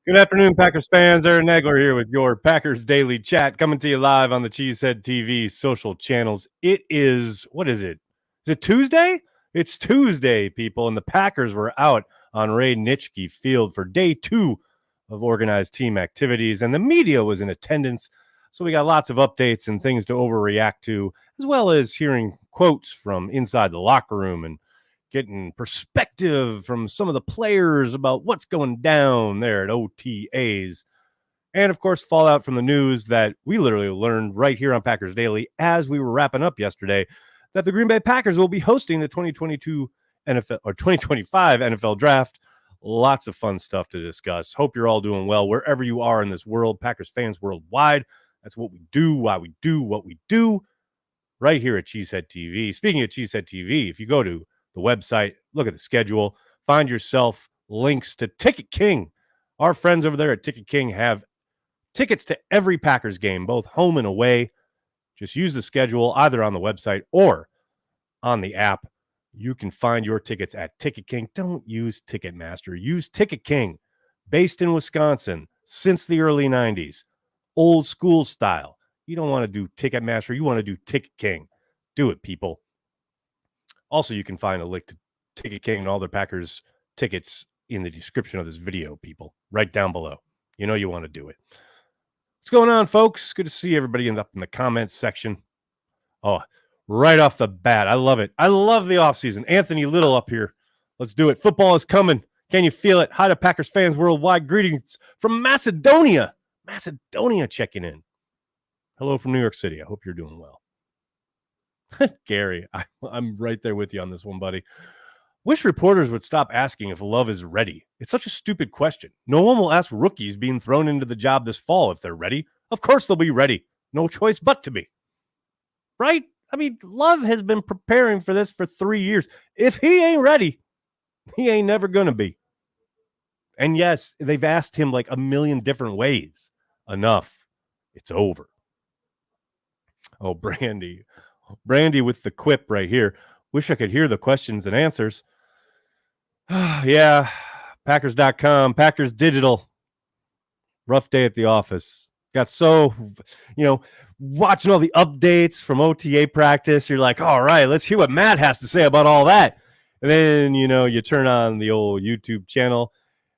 Good afternoon, Packers fans. Aaron Nagler here with your Packers Daily Chat, coming to you live on the Cheesehead TV social channels. It is, what is it? Is it Tuesday? It's Tuesday, people, and the Packers were out on Ray Nitschke Field for day 2 of organized team activities, and the media was in attendance. So we got lots of updates and things to overreact to, as well as hearing quotes from inside the locker room and getting perspective from some of the players about what's going down there at OTAs. And of course, fallout from the news that we literally learned right here on Packers Daily as we were wrapping up yesterday that the Green Bay Packers will be hosting the 2022 NFL or 2025 NFL draft. Lots of fun stuff to discuss. Hope you're all doing well wherever you are in this world. Packers fans worldwide. That's what we do, why we do what we do right here at Cheesehead TV. Speaking of Cheesehead TV, if you go to the website, look at the schedule, find yourself links to Ticket King. Our friends over there at Ticket King have tickets to every Packers game, both home and away. Just use the schedule either on the website or on the app. You can find your tickets at Ticket King. Don't use Ticketmaster. Use Ticket King, based in Wisconsin since the early 90s. Old school style. You don't want to do Ticketmaster. You want to do Ticket King. Do it, people. Also, you can find a link to Ticket King and all their Packers tickets in the description of this video, people, right down below. You know you want to do it. What's going on, folks? Good to see everybody up in the comments section. Oh, right off the bat, I love it. I love the offseason. Anthony Little up here. Let's do it. Football is coming. Can you feel it? Hi to Packers fans worldwide. Greetings from Macedonia. Macedonia checking in. Hello from New York City. I hope you're doing well. Gary, I'm right there with you on this one, buddy. Wish reporters would stop asking if Love is ready. It's such a stupid question. No one will ask rookies being thrown into the job this fall if they're ready. Of course they'll be ready. No choice but to be. Right? I mean, Love has been preparing for this for 3 years. If he ain't ready, he ain't never going to be. And yes, they've asked him like a million different ways. Enough. It's over. Oh, Brandy with the quip right here. Wish I could hear the questions and answers. Yeah, Packers.com, Packers Digital. Rough day at the office. Got so, watching all the updates from OTA practice. You're like, all right, let's hear what Matt has to say about all that. And then, you turn on the old YouTube channel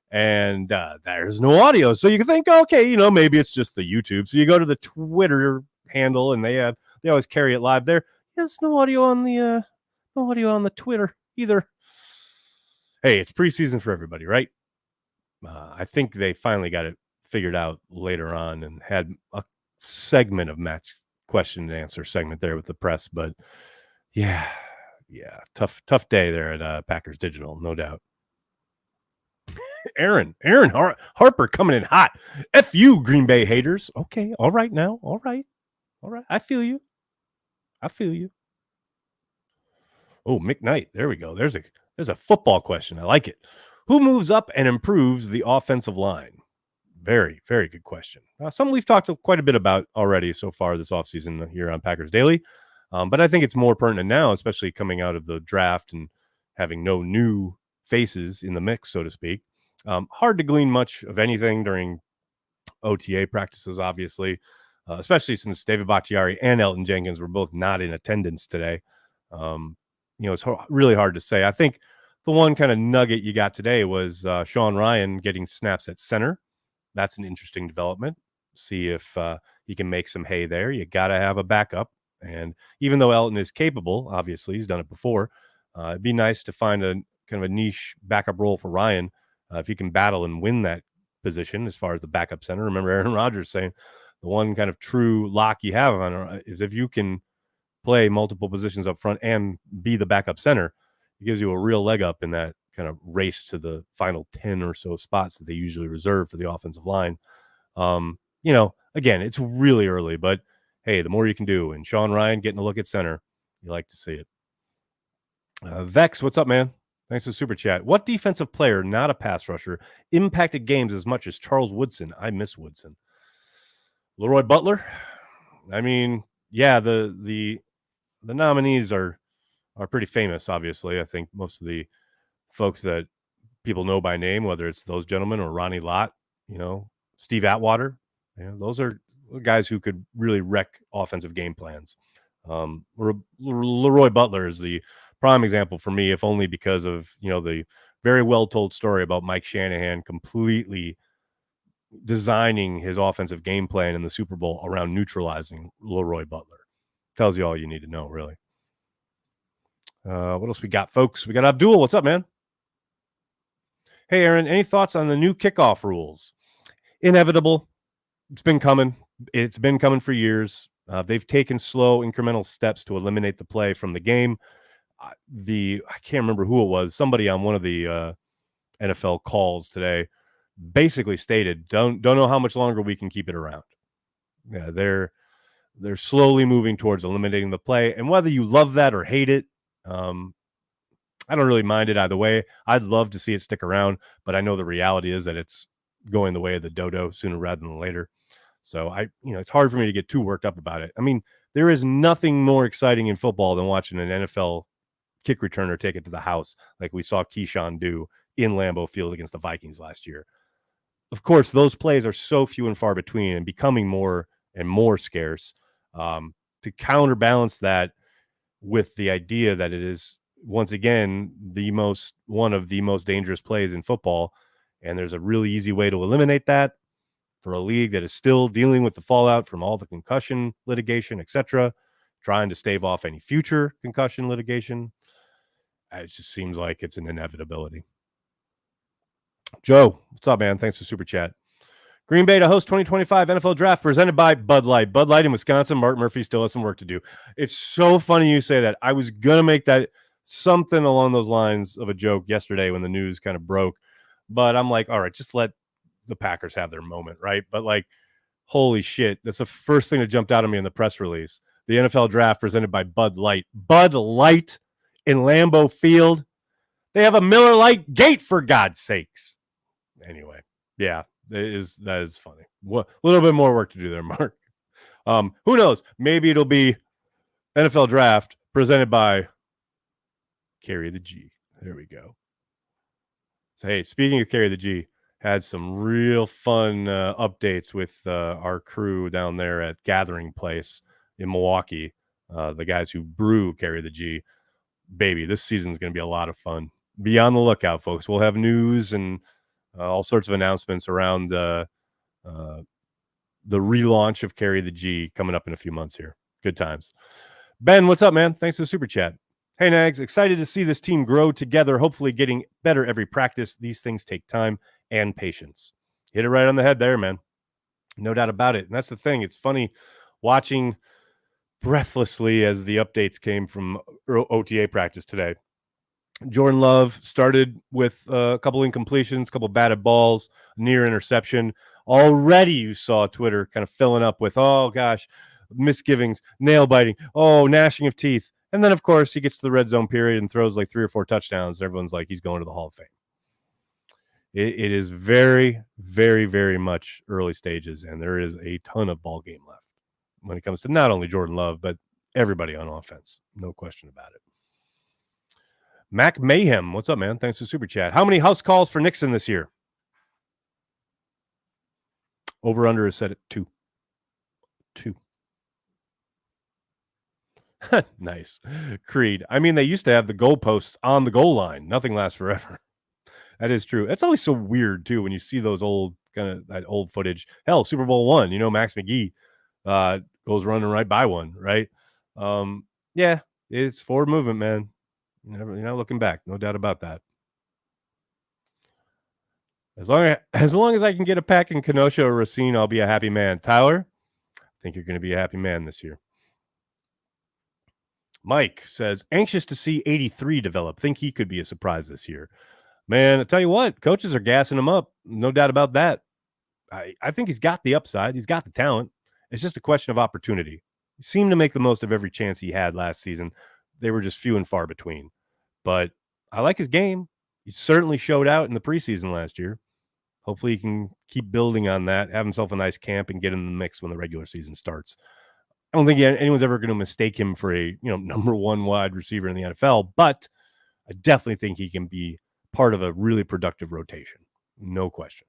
and there's no audio. So you can think, okay, maybe it's just the YouTube. So you go to the Twitter handle and they always carry it live there. Yes, no audio on the Twitter either. Hey, it's preseason for everybody, right? I think they finally got it figured out later on and had a segment of Matt's question and answer segment there with the press. But yeah, tough day there at Packers Digital, no doubt. Aaron Harper coming in hot. F you, Green Bay haters. Okay, all right now. All right. I feel you. Oh, McKnight. There we go. There's a football question. I like it. Who moves up and improves the offensive line? Very, very good question. Something we've talked quite a bit about already so far this offseason here on Packers Daily. But I think it's more pertinent now, especially coming out of the draft and having no new faces in the mix, so to speak. Hard to glean much of anything during OTA practices, obviously, especially since David Bakhtiari and Elton Jenkins were both not in attendance today. It's really hard to say. I think the one kind of nugget you got today was Sean Ryan getting snaps at center. That's an interesting development. See if he can make some hay there. You got to have a backup. And even though Elton is capable, obviously, he's done it before, it'd be nice to find a kind of a niche backup role for Ryan if he can battle and win that position as far as the backup center. Remember Aaron Rodgers saying the one kind of true lock you have on is if you can play multiple positions up front and be the backup center, it gives you a real leg up in that kind of race to the final 10 or so spots that they usually reserve for the offensive line. Again, it's really early, but hey, the more you can do. And Sean Ryan getting a look at center, you like to see it. Vex, what's up, man? Thanks for the super chat. What defensive player, not a pass rusher, impacted games as much as Charles Woodson? I miss Woodson. Leroy Butler? I mean, yeah, the nominees are pretty famous, obviously. I think most of the folks that people know by name, whether it's those gentlemen or Ronnie Lott, Steve Atwater. Those are guys who could really wreck offensive game plans. Leroy Butler is the prime example for me, if only because of the very well told story about Mike Shanahan completely designing his offensive game plan in the Super Bowl around neutralizing Leroy Butler. Tells you all you need to know, really. What else we got, folks? We got Abdul. What's up, man? Hey, Aaron, any thoughts on the new kickoff rules? Inevitable. It's been coming. It's been coming for years. They've taken slow, incremental steps to eliminate the play from the game. I can't remember who it was. Somebody on one of the NFL calls today basically stated, "Don't know how much longer we can keep it around." Yeah, they're slowly moving towards eliminating the play, and whether you love that or hate it, I don't really mind it either way. I'd love to see it stick around, but I know the reality is that it's going the way of the dodo sooner rather than later. So it's hard for me to get too worked up about it. I mean, there is nothing more exciting in football than watching an NFL kick returner take it to the house, like we saw Keyshawn do in Lambeau Field against the Vikings last year. Of course, those plays are so few and far between and becoming more and more scarce. To counterbalance that with the idea that it is, once again, one of the most dangerous plays in football, and there's a really easy way to eliminate that for a league that is still dealing with the fallout from all the concussion litigation, etc., trying to stave off any future concussion litigation. It just seems like it's an inevitability. Joe, what's up, man? Thanks for Super Chat. Green Bay to host 2025 NFL Draft presented by Bud Light. Bud Light in Wisconsin. Mark Murphy still has some work to do. It's so funny you say that. I was going to make that something along those lines of a joke yesterday when the news kind of broke. But I'm like, all right, just let the Packers have their moment, right? But like, holy shit, that's the first thing that jumped out at me in the press release. The NFL Draft presented by Bud Light. Bud Light in Lambeau Field. They have a Miller Lite gate, for God's sakes. Anyway, yeah. That is funny. A little bit more work to do there, Mark. Who knows? Maybe it'll be NFL Draft presented by Carry the G. There we go. So, hey, speaking of Carry the G, had some real fun updates with our crew down there at Gathering Place in Milwaukee. The guys who brew Carry the G. Baby, this season's going to be a lot of fun. Be on the lookout, folks. We'll have news and all sorts of announcements around the relaunch of Carry the G coming up in a few months here. Good times. Ben, what's up, man? Thanks for the Super Chat. Hey, Nags, excited to see this team grow together, hopefully getting better every practice. These things take time and patience. Hit it right on the head there, man. No doubt about it. And that's the thing. It's funny watching breathlessly as the updates came from OTA practice today. Jordan Love started with a couple incompletions, a couple batted balls, near interception. Already you saw Twitter kind of filling up with, oh, gosh, misgivings, nail biting, oh, gnashing of teeth. And then, of course, he gets to the red zone period and throws like 3 or 4 touchdowns. Everyone's like, he's going to the Hall of Fame. It is very, very, very much early stages, and there is a ton of ball game left when it comes to not only Jordan Love, but everybody on offense. No question about it. Mac Mayhem, what's up, man? Thanks for Super Chat. How many house calls for Nixon this year? Over under is set at 2. 2. Nice. Creed. I mean, they used to have the goalposts on the goal line. Nothing lasts forever. That is true. That's always so weird, too, when you see those old that old footage. Hell, Super Bowl I, Max McGee goes running right by one, right? Yeah, it's forward movement, man. You're not looking back. No doubt about that. As long as I can get a pack in Kenosha or Racine, I'll be a happy man. Tyler, I think you're going to be a happy man this year. Mike says, anxious to see 83 develop. Think he could be a surprise this year. Man, I tell you what, coaches are gassing him up. No doubt about that. I think he's got the upside. He's got the talent. It's just a question of opportunity. He seemed to make the most of every chance he had last season. They were just few and far between. But I like his game. He certainly showed out in the preseason last year. Hopefully he can keep building on that, have himself a nice camp, and get in the mix when the regular season starts. I don't think anyone's ever going to mistake him for a number one wide receiver in the NFL, but I definitely think he can be part of a really productive rotation. No question.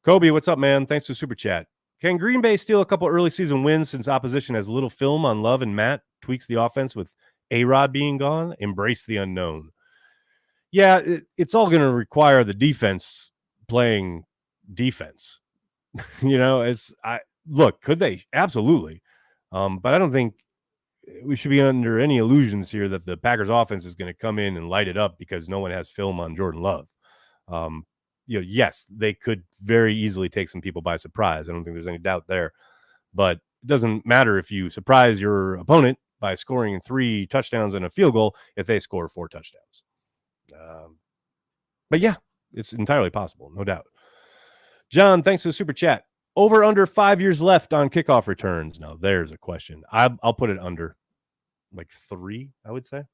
Kobe, what's up, man? Thanks for super chat. Can Green Bay steal a couple early season wins since opposition has little film on Love and Matt? Tweaks the offense with A-Rod being gone? Embrace the unknown. Yeah, it's all going to require the defense playing defense. Could they? Absolutely. But I don't think we should be under any illusions here that the Packers offense is going to come in and light it up because no one has film on Jordan Love. Yes, they could very easily take some people by surprise. I don't think there's any doubt there. But it doesn't matter if you surprise your opponent by scoring 3 touchdowns and a field goal if they score 4 touchdowns. But yeah, it's entirely possible, no doubt. John, thanks for the super chat. Over under 5 years left on kickoff returns. Now, there's a question. I'll put it under like 3, I would say.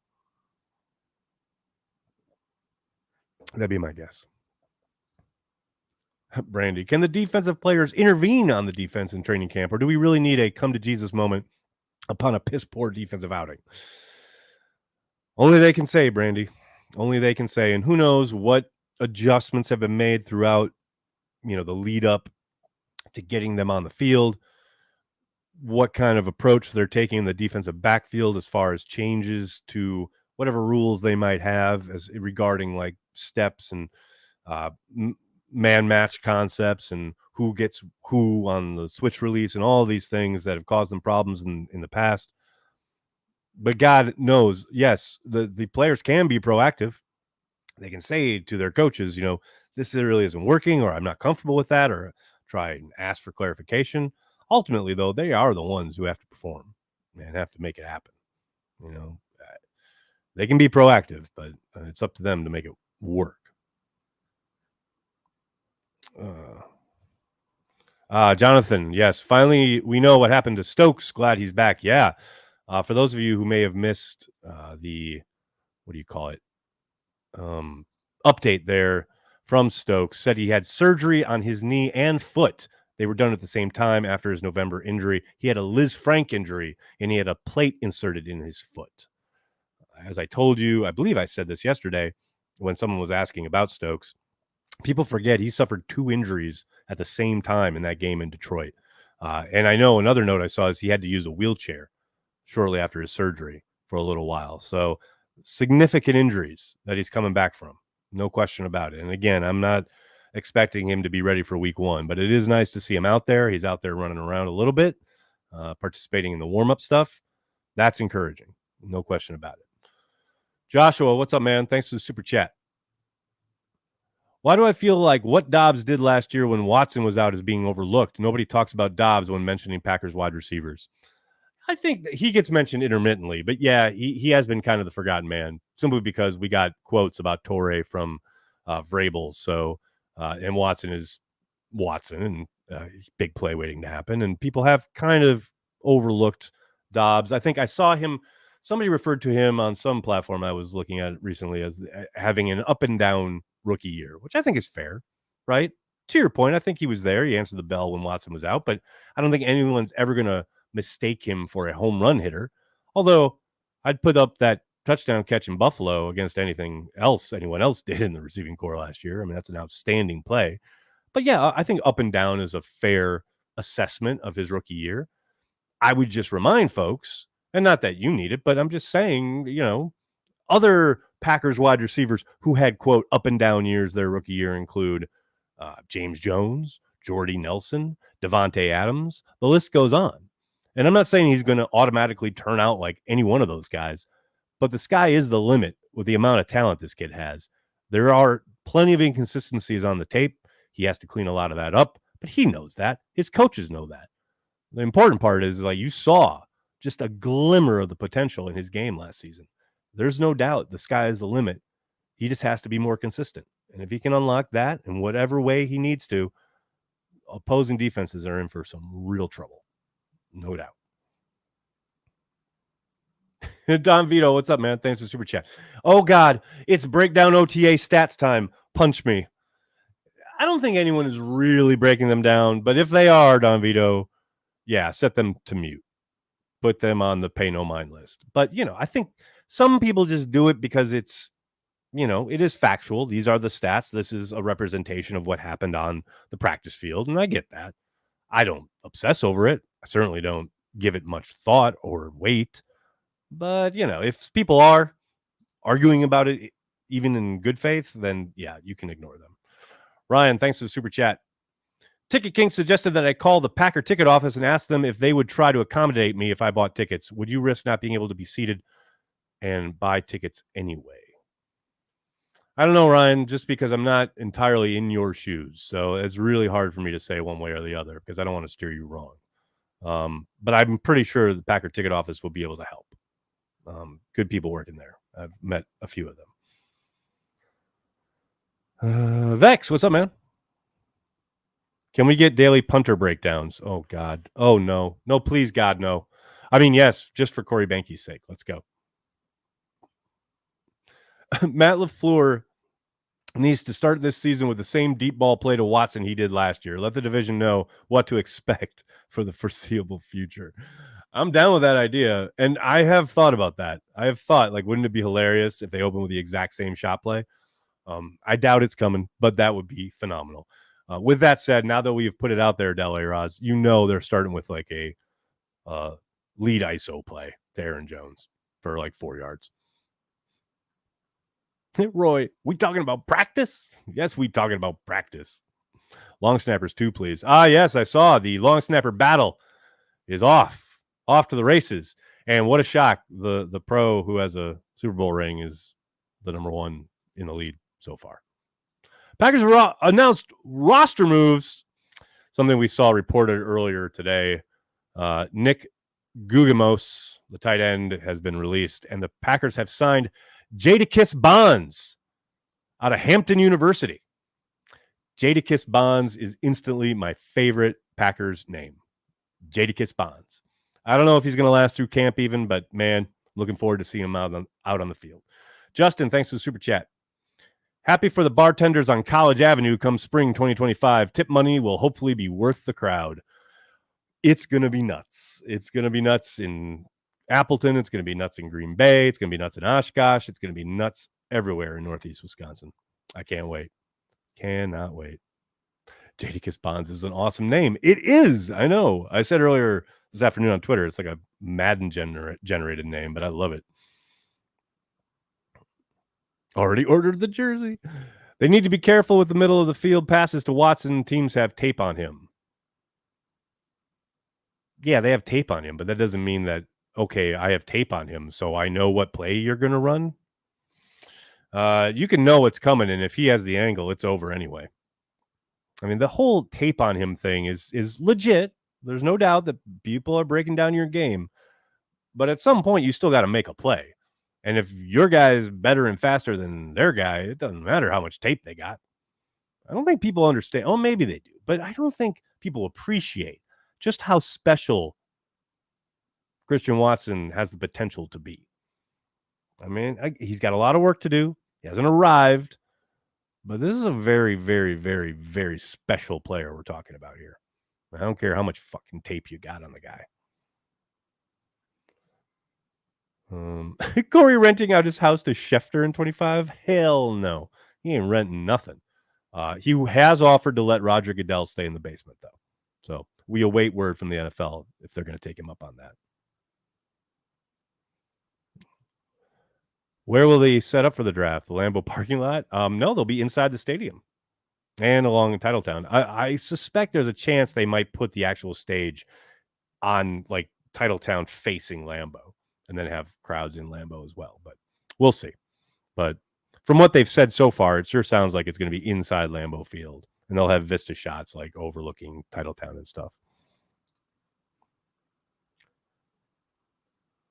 That'd be my guess. Brandy, can the defensive players intervene on the defense in training camp, or do we really need a come-to-Jesus moment upon a piss-poor defensive outing? Only they can say, Brandy. Only they can say. And who knows what adjustments have been made throughout, the lead up to getting them on the field, what kind of approach they're taking in the defensive backfield as far as changes to whatever rules they might have as regarding like steps and man match concepts and who gets who on the switch release and all these things that have caused them problems in the past. But God knows, yes, the players can be proactive. They can say to their coaches, this really isn't working, or I'm not comfortable with that, or try and ask for clarification. Ultimately, though, they are the ones who have to perform and have to make it happen. They can be proactive, but it's up to them to make it work. Jonathan, yes, finally we know what happened to Stokes. Glad he's back. Yeah. For those of you who may have missed update there from Stokes, said he had surgery on his knee and foot. They were done at the same time after his November injury. He had a Liz Frank injury, and he had a plate inserted in his foot. As I told you, I believe I said this yesterday when someone was asking about Stokes. People forget he suffered 2 injuries at the same time in that game in Detroit. And I know another note I saw is he had to use a wheelchair shortly after his surgery for a little while. So significant injuries that he's coming back from. No question about it. And again, I'm not expecting him to be ready for week 1, but it is nice to see him out there. He's out there running around a little bit, participating in the warm-up stuff. That's encouraging. No question about it. Joshua, what's up, man? Thanks for the super chat. Why do I feel like what Dobbs did last year when Watson was out is being overlooked? Nobody talks about Dobbs when mentioning Packers wide receivers. I think that he gets mentioned intermittently, but yeah, he has been kind of the forgotten man, simply because we got quotes about Torrey from Vrabel. So, and Watson is Watson, and big play waiting to happen. And people have kind of overlooked Dobbs. I think I saw him. Somebody referred to him on some platform I was looking at recently as having an up and down rookie year, which I think is fair, right? To your point, I think he was there. He answered the bell when Watson was out, but I don't think anyone's ever going to mistake him for a home run hitter. Although I'd put up that touchdown catch in Buffalo against anyone else did in the receiving corps last year. I mean, that's an outstanding play. But yeah, I think up and down is a fair assessment of his rookie year. I would just remind folks, and not that you need it, but I'm just saying, other Packers wide receivers who had, quote, up and down years their rookie year include James Jones, Jordy Nelson, Devontae Adams. The list goes on. And I'm not saying he's going to automatically turn out like any one of those guys, but the sky is the limit with the amount of talent this kid has. There are plenty of inconsistencies on the tape. He has to clean a lot of that up, but he knows that. His coaches know that. The important part is, like, you saw just a glimmer of the potential in his game last season. There's no doubt the sky is the limit. He just has to be more consistent. And if he can unlock that in whatever way he needs to, opposing defenses are in for some real trouble. No doubt. Don Vito, what's up, man? Thanks for the super chat. Oh, God, it's breakdown OTA stats time. Punch me. I don't think anyone is really breaking them down, but if they are, Don Vito, yeah, set them to mute. Put them on the pay no mind list. But, I think some people just do it because it's it is factual. These are the stats. This is a representation of what happened on the practice field, and I get that. I don't obsess over it. I certainly don't give it much thought or weight. But, if people are arguing about it, even in good faith, then yeah, you can ignore them. Ryan, thanks for the super chat. Ticket King suggested that I call the Packer ticket office and ask them if they would try to accommodate me if I bought tickets. Would you risk not being able to be seated and buy tickets anyway? I don't know, Ryan, just because I'm not entirely in your shoes. So it's really hard for me to say one way or the other because I don't want to steer you wrong. But I'm pretty sure the Packer ticket office will be able to help. Good people working there. I've met a few of them. Vex, what's up, man? Can we get daily punter breakdowns? Oh, God. Oh, no. No, please, God, no. I mean, yes, just for Corey Banky's sake. Let's go. Matt LaFleur needs to start this season with the same deep ball play to Watson he did last year. Let the division know what to expect for the foreseeable future. I'm down with that idea, and I have thought about that. I have thought, wouldn't it be hilarious if they open with the exact same shot play? I doubt it's coming, but that would be phenomenal. With that said, now that we've put it out there, Del Roz, they're starting with a lead ISO play to Aaron Jones for 4 yards. Roy, we talking about practice? Yes, we talking about practice. Long snappers too, please. Yes, I saw the long snapper battle is off to the races. And what a shock. The pro who has a Super Bowl ring is the number one in the lead so far. Packers announced roster moves, something we saw reported earlier today. Nick Gugamos, the tight end, has been released, and the Packers have signed Jadakiss Bonds out of Hampton University. Jadakiss Bonds is instantly my favorite Packers name. Jadakiss Bonds. I don't know if he's going to last through camp even, but man, looking forward to seeing him out on the field. Justin, thanks for the super chat. Happy for the bartenders on College Avenue come spring 2025. Tip money will hopefully be worth the crowd. It's going to be nuts. It's going to be nuts in Appleton. It's going to be nuts in Green Bay. It's going to be nuts in Oshkosh. It's going to be nuts everywhere in Northeast Wisconsin. I can't wait. Cannot wait. Jadakiss Bonds is an awesome name. It is. I know. I said earlier this afternoon on Twitter, it's like a Madden generated name, but I love it. Already ordered the jersey. They need to be careful with the middle of the field passes to Watson. Teams have tape on him. Yeah, they have tape on him, but that doesn't mean that, okay, I have tape on him, so I know what play you're going to run. You can know what's coming, and if he has the angle, it's over anyway. I mean, the whole tape on him thing is legit. There's no doubt that people are breaking down your game, but at some point, you still got to make a play. And if your guy is better and faster than their guy, it doesn't matter how much tape they got. I don't think people understand. Oh, maybe they do, but I don't think people appreciate just how special Christian Watson has the potential to be. I mean, he's got a lot of work to do. He hasn't arrived, but this is a very, very, very, very special player we're talking about here. I don't care how much fucking tape you got on the guy. Corey renting out his house to Schefter in 25? Hell no. He ain't renting nothing. He has offered to let Roger Goodell stay in the basement, though. So we await word from the NFL if they're going to take him up on that. Where will they set up for the draft? The Lambeau parking lot? No, they'll be inside the stadium and along in Titletown. I suspect there's a chance they might put the actual stage on Titletown facing Lambeau and then have crowds in Lambeau as well. But we'll see. But from what they've said so far, it sure sounds like it's going to be inside Lambeau Field. And they'll have vista shots overlooking Titletown and stuff.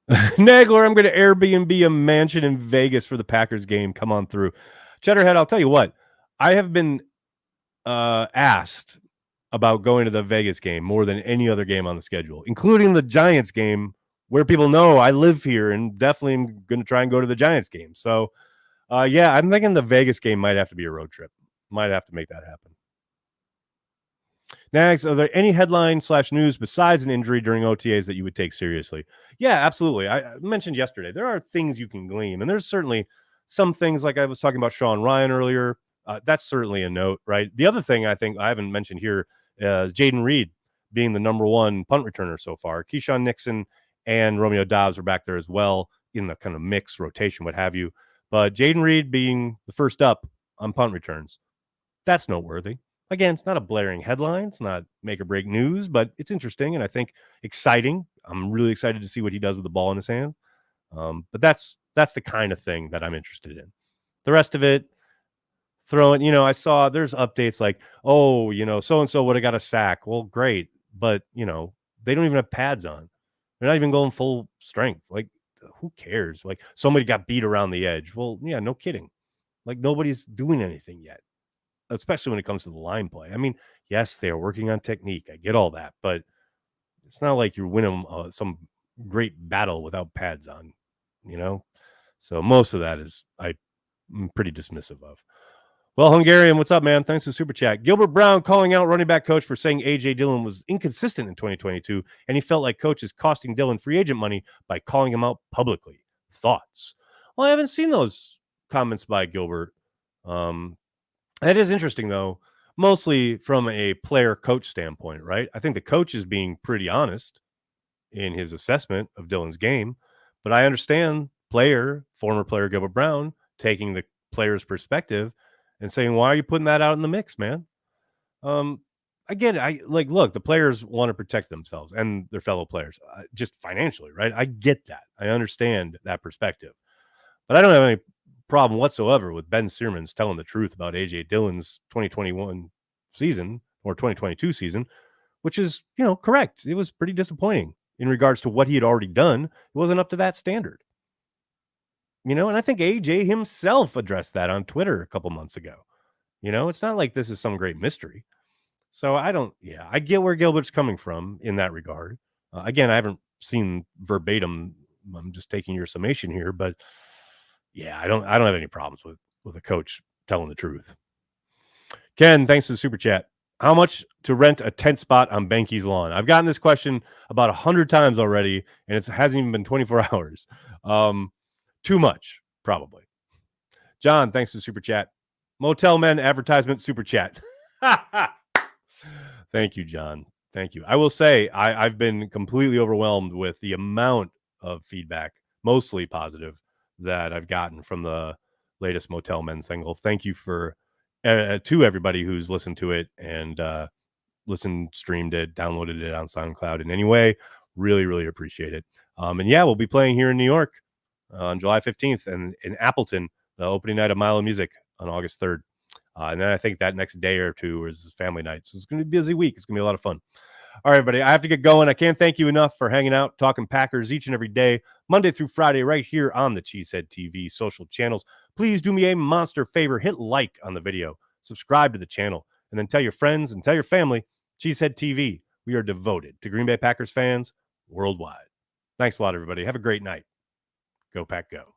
Nagler, I'm going to Airbnb a mansion in Vegas for the Packers game. Come on through. Cheddarhead, I'll tell you what. I have been asked about going to the Vegas game more than any other game on the schedule, including the Giants game, where people know I live here and definitely am going to try and go to the Giants game. So, yeah, I'm thinking the Vegas game might have to be a road trip. Might have to make that happen. Nags, are there any headline/news besides an injury during OTAs that you would take seriously? Yeah, absolutely. I mentioned yesterday, there are things you can glean, and there's certainly some things like I was talking about Sean Ryan earlier, that's certainly a note, right? The other thing I think I haven't mentioned here is Jaden Reed being the number one punt returner so far. Keyshawn Nixon and Romeo Dobbs are back there as well in the kind of mix rotation, what have you. But Jaden Reed being the first up on punt returns, that's noteworthy. Again, it's not a blaring headline. It's not make or break news, but it's interesting and I think exciting. I'm really excited to see what he does with the ball in his hand. But that's the kind of thing that I'm interested in. The rest of it, throwing, I saw there's updates like, oh, so-and-so would have got a sack. Well, great. But, they don't even have pads on. They're not even going full strength. Like, who cares? Like, somebody got beat around the edge. Well, yeah, no kidding. Like, nobody's doing anything yet, especially when it comes to the line play. I mean, yes, they are working on technique. I get all that. But it's not like you're winning some great battle without pads on, So most of that is I'm pretty dismissive of. Well, Hungarian, what's up, man? Thanks for the super chat. Gilbert Brown calling out running back coach for saying A.J. Dillon was inconsistent in 2022, and he felt like coach is costing Dillon free agent money by calling him out publicly. Thoughts? Well, I haven't seen those comments by Gilbert. That is interesting, though, mostly from a player-coach standpoint, right? I think the coach is being pretty honest in his assessment of Dillon's game, but I understand former player Gilbert Brown taking the player's perspective and saying, why are you putting that out in the mix, man? Again, look, the players want to protect themselves and their fellow players, just financially, right? I get that. I understand that perspective. But I don't have any problem whatsoever with Ben Searmans telling the truth about A.J. Dillon's 2021 season or 2022 season, which is, correct. It was pretty disappointing in regards to what he had already done. It wasn't up to that standard. And I think AJ himself addressed that on Twitter a couple months ago. It's not like this is some great mystery. So I get where Gilbert's coming from in that regard. Again, I haven't seen verbatim. I'm just taking your summation here, but yeah, I don't have any problems with a coach telling the truth. Ken, thanks to the super chat. How much to rent a tent spot on Banky's lawn? I've gotten this question about 100 times already, and it hasn't even been 24 hours. Too much, probably. John, thanks to the super chat. Motel Men advertisement super chat. Thank you, John. Thank you. I will say I've been completely overwhelmed with the amount of feedback, mostly positive, that I've gotten from the latest Motel Men single. Thank you to everybody who's listened to it and streamed it, downloaded it on SoundCloud in any way. Really, really appreciate it. And yeah, we'll be playing here in New York on July 15th and in Appleton, the opening night of Mile of Music on August 3rd. And then I think that next day or two is family night. So it's going to be a busy week. It's going to be a lot of fun. All right, everybody, I have to get going. I can't thank you enough for hanging out, talking Packers each and every day, Monday through Friday, right here on the Cheesehead TV social channels. Please do me a monster favor. Hit like on the video, subscribe to the channel, and then tell your friends and tell your family, Cheesehead TV. We are devoted to Green Bay Packers fans worldwide. Thanks a lot, everybody. Have a great night. Go Pack Go.